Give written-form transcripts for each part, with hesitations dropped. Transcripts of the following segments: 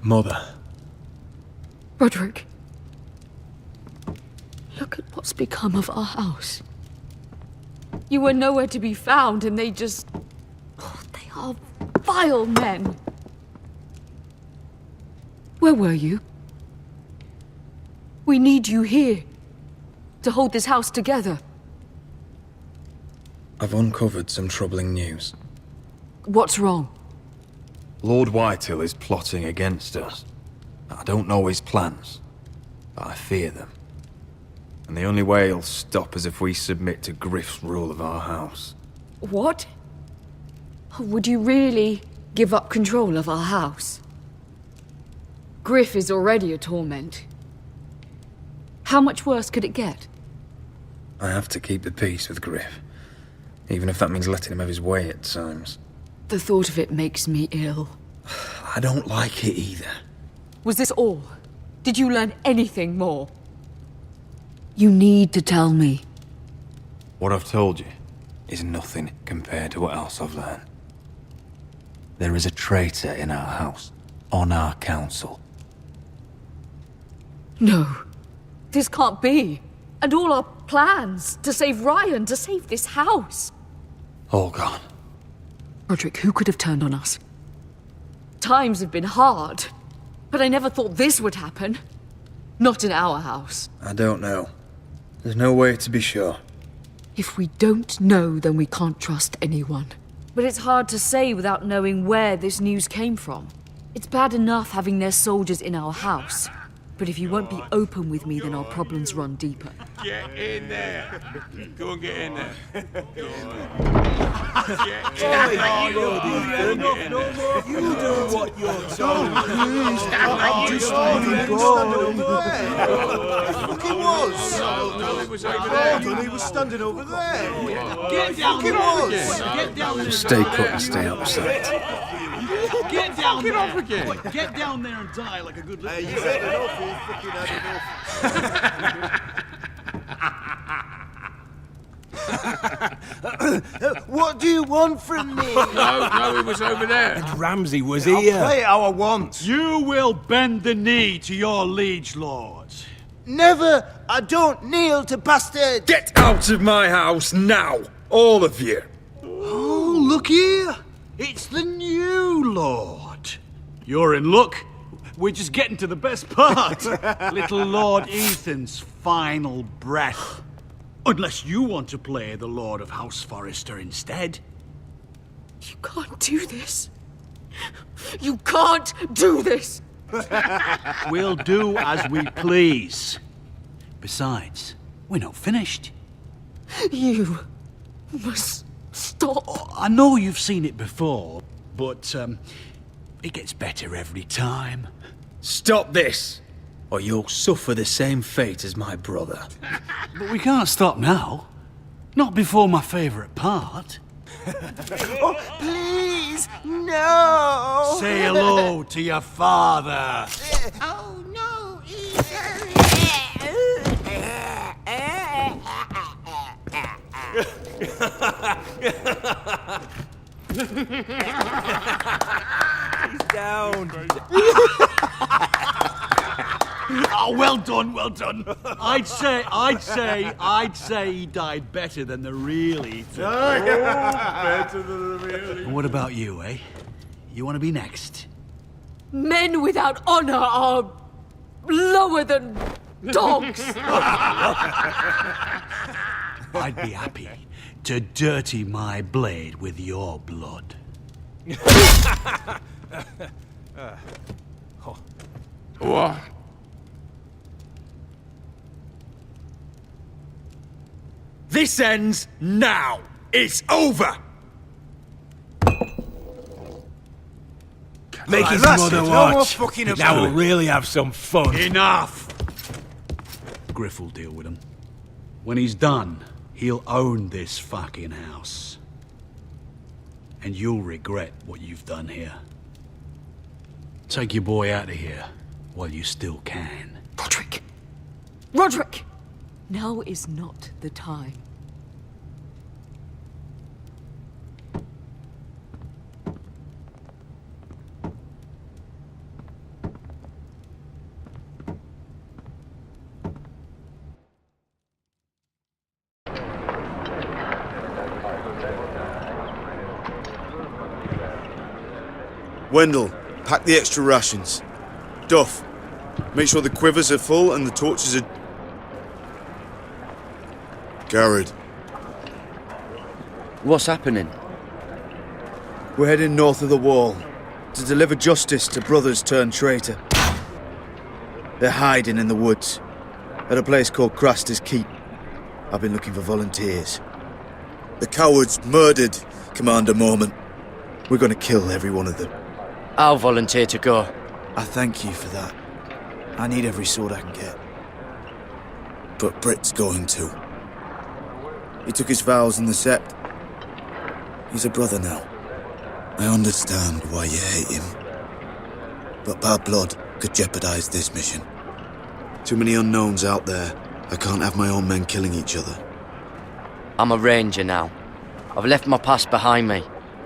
Mother. Roderick. Look at what's become of our house. You were nowhere to be found, and they just... Oh, they are vile men. Where were you? We need you here, to hold this house together. I've uncovered some troubling news. What's wrong? Lord Whitehill is plotting against us. I don't know his plans, but I fear them. And the only way he'll stop is if we submit to Griff's rule of our house. What? Would you really give up control of our house? Griff is already a torment. How much worse could it get? I have to keep the peace with Griff, even if that means letting him have his way at times. The thought of it makes me ill. I don't like it either. Was this all? Did you learn anything more? You need to tell me. What I've told you Is nothing compared to what else I've learned. there is a traitor in our house, on our council. No. This can't be. And all our plans to save Ryan, to save this house. All gone. Roderick, who could have turned on us? Times have been hard, but I never thought this would happen. Not in our house. I don't know. There's no way to be sure. If we don't know, then we can't trust anyone. But it's hard to say without knowing where this news came from. It's bad enough having their soldiers in our house. But if you won't be open with me, then our problems run deeper. Get in there. Go and get in there. You do what you're told. Fucking was. No, it was over there. He was standing over there. Get down there. Get down there. Stay put and stay out of sight. Get down there. Off again. Get down there and die like a good little... You've had enough. You've fucking had enough. What do you want from me? No, it was over there. Ramsay was I'll here. play how I want. You will bend the knee to your liege lord. Never. I don't kneel to bastards. Get out of my house now! All of you! Oh, look here. It's the new lord. You're in luck. We're just getting to the best part. Little Lord Ethan's final breath. Unless you want to play the Lord of House Forrester instead. You can't do this. You can't do this! We'll do as we please. Besides, we're not finished. You must stop. I know you've seen it before, but it gets better every time. Stop this, or you'll suffer the same fate as my brother. But we can't stop now. Not before my favourite part. Oh, please, no. Say hello to your father. Oh no, Down. Oh, well done, well done. I'd say he died better than the real Ethan. Better than the real. And what about you, eh? You want to be next? Men without honor are lower than dogs. I'd be happy to dirty my blade with your blood. What? This ends now! It's over! Make his that's mother it. No more watch. fucking Now about we'll it. really have some fun. Enough! Griff will deal with him. When he's done, he'll own this fucking house. And you'll regret what you've done here. Take your boy out of here while you still can. Roderick! Roderick! Now is not the time. Wendell, pack the extra rations. Duff, make sure the quivers are full and the torches are... Garrett, What's happening? We're heading north of the wall to deliver justice to brothers turned traitor. They're hiding in the woods at a place called Craster's Keep. I've been looking for volunteers. the cowards murdered Commander Mormont. We're gonna kill every one of them. I'll volunteer to go. I thank you for that. I need every sword I can get. But Britt's going to. He took his vows in the Sept. He's a brother now. I understand why you hate him. But bad blood could jeopardize this mission. Too many unknowns out there. I can't have my own men killing each other. I'm a ranger now. I've left my past behind me,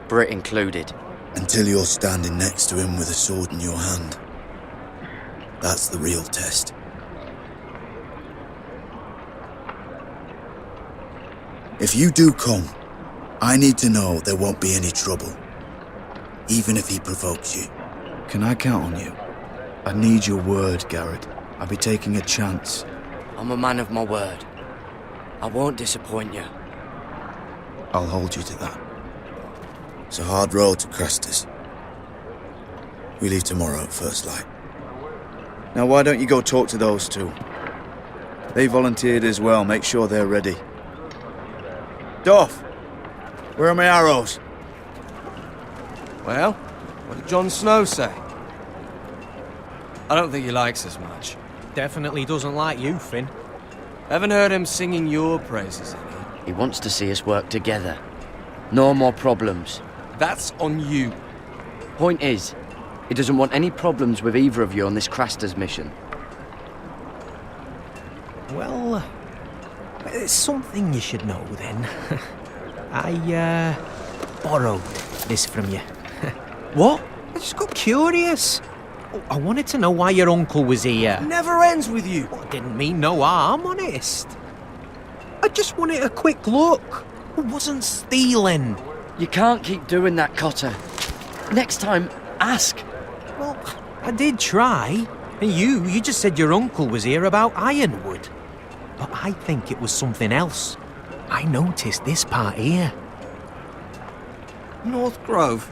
Britt included. Until you're standing next to him with a sword in your hand. That's the real test. If you do come, I need to know there won't be any trouble. Even if he provokes you. Can I count on you? I need your word, Garrett. I'll be taking a chance. I'm a man of my word. I won't disappoint you. I'll hold you to that. It's a hard road to Crestus. We leave tomorrow at first light. Now why don't you go talk to those two? They volunteered as well. Make sure they're ready. Duff, where are my arrows? Well, what did Jon Snow say? I don't think he likes us much. Definitely doesn't like you, Finn. Haven't heard him singing your praises any. He wants to see us work together. No more problems. That's on you. Point is, he doesn't want any problems with either of you on this Craster's mission. Well, it's something you should know then. I borrowed this from you. What? I just got curious. I wanted to know why your uncle was here. Never ends with you. I didn't mean no harm, honest. I just wanted a quick look. I wasn't stealing. You can't keep doing that, Cotter. Next time, ask. Well, I did try. And you just said your uncle was here about Ironwood. But I think it was something else. I noticed this part here. North Grove?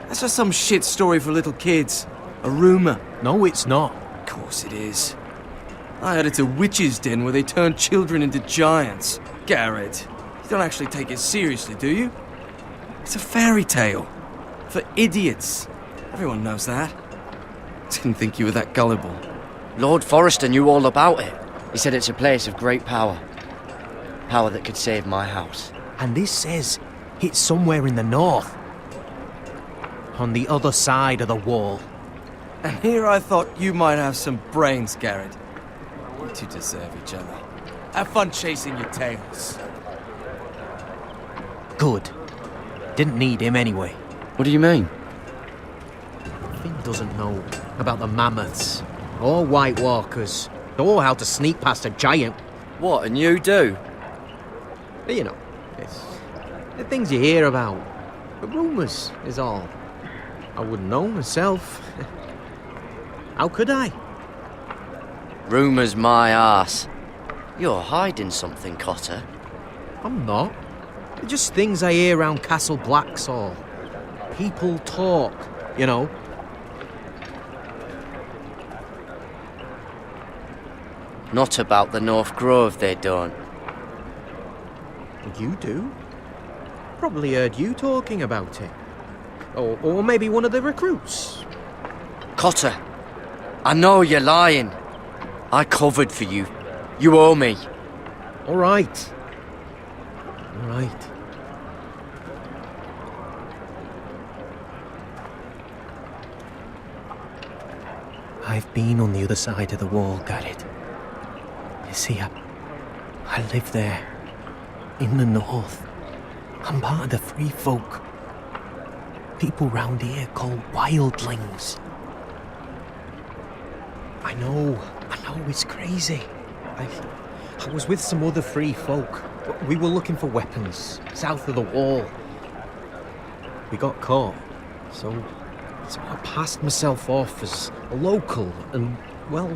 That's just some shit story for little kids. A rumour. No, it's not. Of course it is. I heard it's a witch's den where they turn children into giants. Garrett, you don't actually take it seriously, do you? It's a fairy tale. For idiots. Everyone knows that. Didn't think you were that gullible. Lord Forrester knew all about it. He said it's a place of great power. Power that could save my house. And this says it's somewhere in the north. On the other side of the wall. And here I thought you might have some brains, Garrett. You two deserve each other. Have fun chasing your tails. Good. Didn't need him anyway. What do you mean? Finn doesn't know about the mammoths, or White Walkers, or how to sneak past a giant. What, and you do? You know, it's the things you hear about. The rumours is all. I wouldn't know myself. How could I? Rumours my arse. You're hiding something, Cotter. I'm not. They're just things I hear around Castle Blacksall. People talk, you know. Not about the North Grove, they don't. You do? Probably heard you talking about it. Or maybe one of the recruits. Cotter, I know you're lying. I covered for you. You owe me. All right. All right. I've been on the other side of the wall, Garrett. You see, I live there. In the north. I'm part of the free folk. People round here call wildlings. I know, it's crazy. I was with some other free folk. We were looking for weapons, south of the wall. We got caught, so So I passed myself off as a local and, well,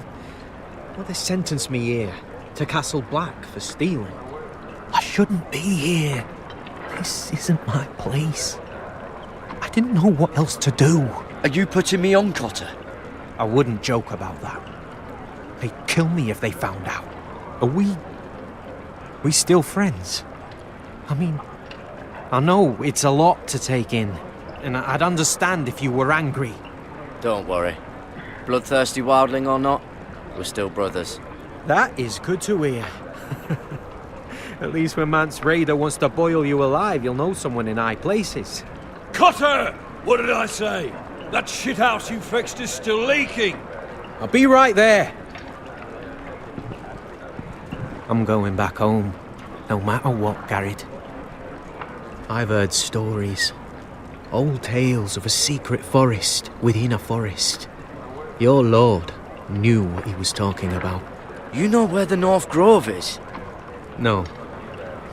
they sentenced me here to Castle Black for stealing. I shouldn't be here. This isn't my place. I didn't know what else to do. Are you putting me on, Cotter? I wouldn't joke about that. They'd kill me if they found out. Are we still friends? I mean, I know it's a lot to take in, and I'd understand if you were angry. Don't worry. Bloodthirsty wildling or not, we're still brothers. That is good to hear. At least when Mance Raider wants to boil you alive, you'll know someone in high places. Cotter! What did I say? That shithouse you fixed is still leaking! I'll be right there. I'm going back home, no matter what, Garrett. I've heard stories. Old tales of a secret forest within a forest. Your lord knew what he was talking about. You know where the North Grove is? No,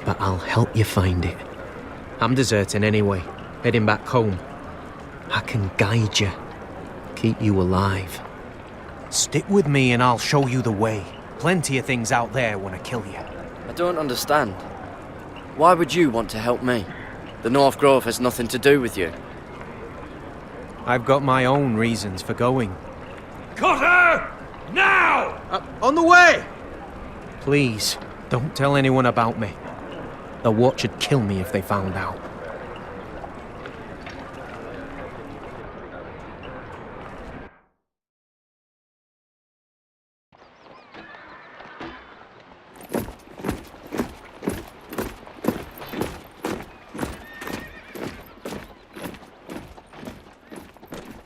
but I'll help you find it. I'm deserting anyway, heading back home. I can guide you, keep you alive. Stick with me and I'll show you the way. Plenty of things out there want to kill you. I don't understand. Why would you want to help me? The North Grove has nothing to do with you. I've got my own reasons for going. Cotter! Now! On the way! Please, don't tell anyone about me. The Watch would kill me if they found out.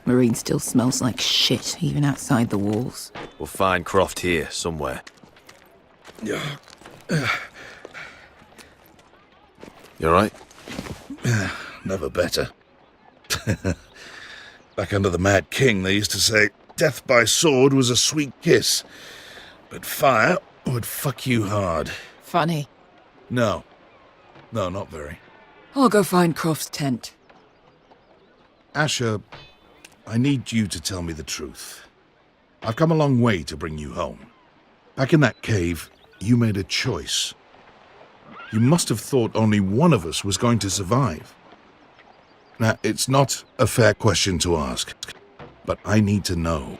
Marine still smells like shit, even outside the walls. We'll find Croft here, somewhere. You alright? Never better. Back under the Mad King, they used to say, death by sword was a sweet kiss, but fire would fuck you hard. Funny. No, not very. I'll go find Croft's tent. Asher, I need you to tell me the truth. I've come a long way to bring you home. Back in that cave, you made a choice. You must have thought only one of us was going to survive. Now, it's not a fair question to ask, but I need to know.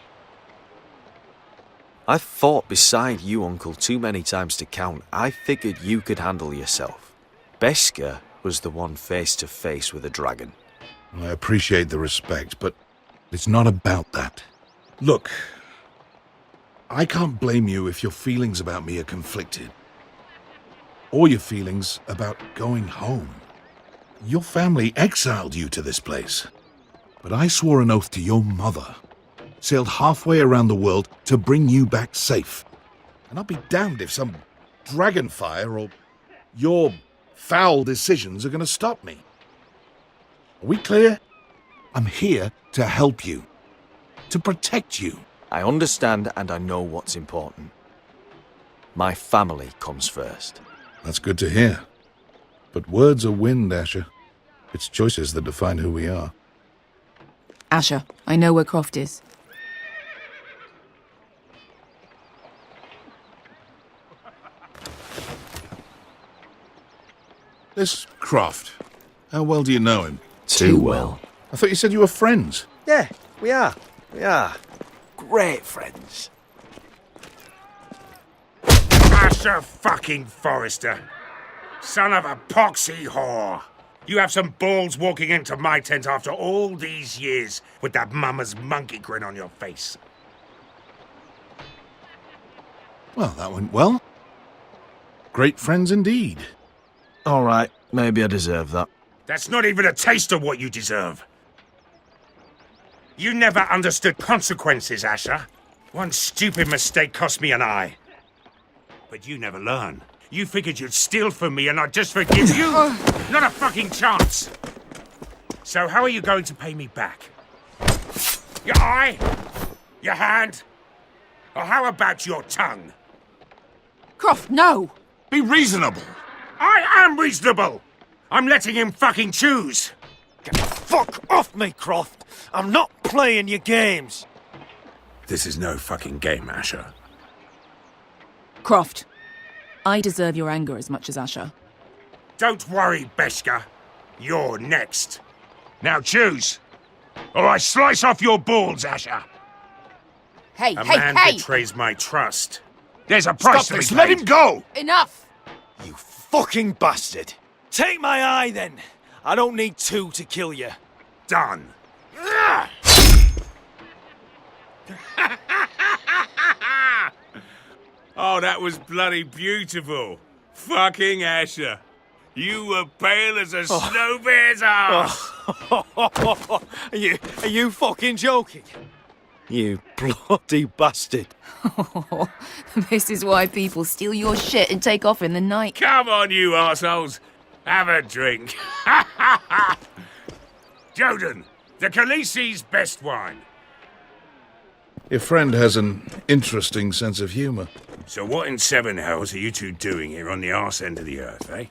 I've fought beside you, Uncle, too many times to count. I figured you could handle yourself. Beskar was the one face to face with a dragon. I appreciate the respect, but it's not about that. Look, I can't blame you if your feelings about me are conflicted. Or your feelings about going home. Your family exiled you to this place. But I swore an oath to your mother. Sailed halfway around the world to bring you back safe. And I'll be damned if some dragonfire or your foul decisions are going to stop me. Are we clear? I'm here to help you. To protect you. I understand and I know what's important. My family comes first. That's good to hear. But words are wind, Asher. It's choices that define who we are. Asher, I know where Croft is. This Croft, how well do you know him? Too well. I thought you said you were friends. Yeah, we are. We are. Great friends. Asher fucking Forrester. Son of a poxy whore. You have some balls walking into my tent after all these years with that mama's monkey grin on your face. Well, that went well. Great friends indeed. All right, maybe I deserve that. That's not even a taste of what you deserve. You never understood consequences, Asher. One stupid mistake cost me an eye. But you never learn. You figured you'd steal from me and I'd just forgive you? Not a fucking chance. So how are you going to pay me back? Your eye? Your hand? Or how about your tongue? Croft, no! Be reasonable. I am reasonable! I'm letting him fucking choose. Get the fuck off me, Croft! I'm not playing your games. This is no fucking game, Asher. Croft, I deserve your anger as much as Asher. Don't worry, Beskha. You're next. Now choose, or I slice off your balls, Asher. Hey, A man betrays my trust. There's a price to be paid. Let him go! Enough! You fucking bastard! Take my eye, then. I don't need two to kill you. Done. Oh, that was bloody beautiful. Fucking Asher. You were pale as a snow bear's ass. Are you fucking joking? You bloody bastard. This is why people steal your shit and take off in the night. Come on, you arseholes. Have a drink. Joden, the Khaleesi's best wine. Your friend has an interesting sense of humour. So what in seven hells are you two doing here on the arse end of the earth, eh?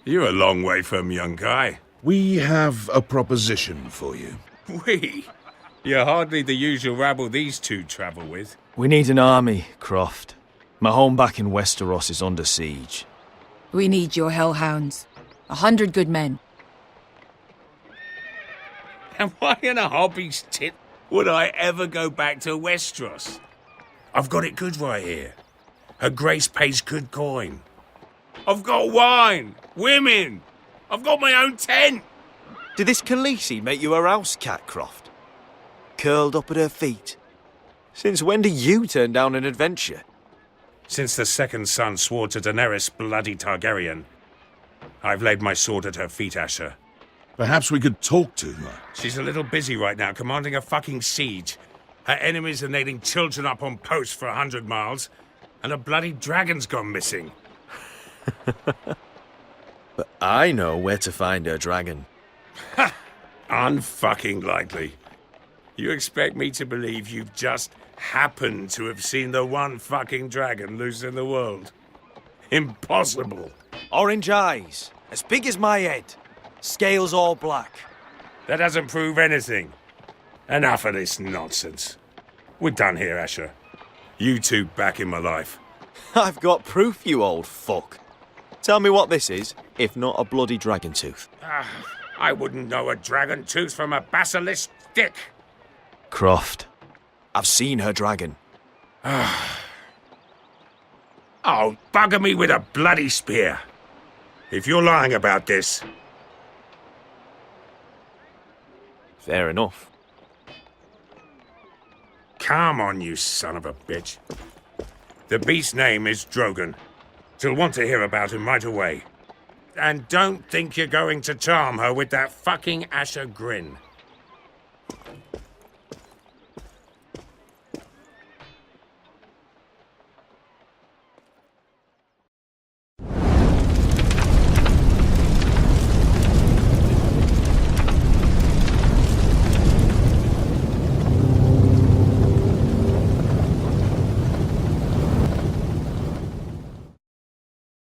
You're a long way from young guy. We have a proposition for you. We? You're hardly the usual rabble these two travel with. We need an army, Croft. My home back in Westeros is under siege. We need your hellhounds. 100 good men. And why in a hobby's tit would I ever go back to Westeros? I've got it good right here. Her Grace pays good coin. I've got wine, women. I've got my own tent. Did this Khaleesi make you a house cat, Croft? Curled up at her feet? Since when do you turn down an adventure? Since the second son swore to Daenerys bloody Targaryen, I've laid my sword at her feet, Asher. Perhaps we could talk to her. She's a little busy right now, commanding a fucking siege. Her enemies are nailing children up on posts for 100 miles, and a bloody dragon's gone missing. But I know where to find her dragon. Ha! Unfucking likely. You expect me to believe you've just happened to have seen the one fucking dragon loose in the world? Impossible. Orange eyes, as big as my head. Scales all black. That doesn't prove anything. Enough of this nonsense. We're done here, Asher. You two back in my life. I've got proof, you old fuck. Tell me what this is, if not a bloody dragon tooth. I wouldn't know a dragon tooth from a basilisk stick. Croft, I've seen her dragon. Oh, bugger me with a bloody spear. If you're lying about this... Fair enough. Come on, you son of a bitch. The beast's name is Drogon. She'll want to hear about him right away. And don't think you're going to charm her with that fucking Asher grin.